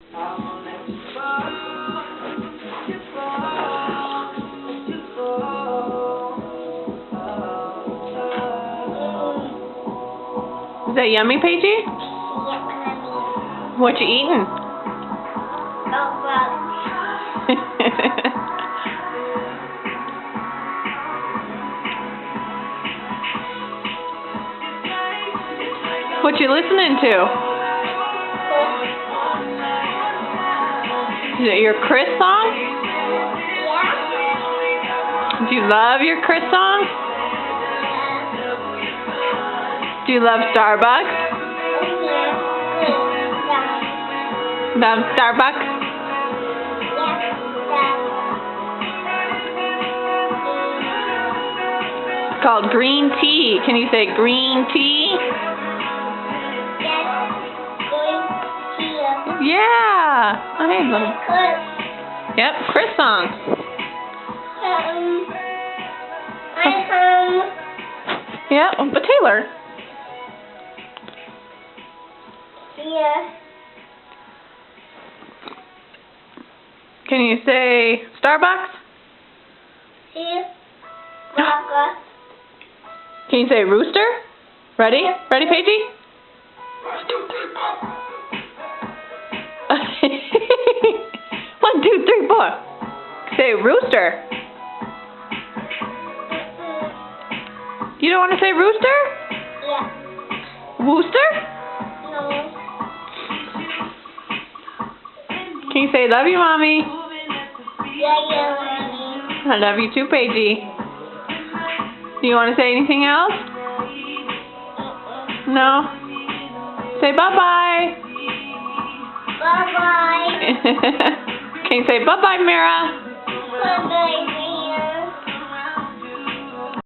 Is that yummy, Paigey? Yep, honey. What you eating? Starbucks. What you listening to? Is it your Chris song? Yeah. Do you love your Chris song? Do you love Starbucks? Yeah. Love Starbucks? It's called green tea. Can you say green tea? Yeah. I love. Yep, Chris song. Yeah, but Taylor. Yeah. Can you say Starbucks? Can you say rooster? Ready? Ready, Paigey? 1, 2, 3, 4. 1, 2, 3, 4. Say rooster. You don't want to say rooster? Yeah. Wooster? No. Can you say love you, Mommy? Yeah, Mommy. I love you too, Paigey. Do you want to say anything else? No? Say bye-bye. Bye-bye. Can you say bye-bye, Mira? Bye-bye.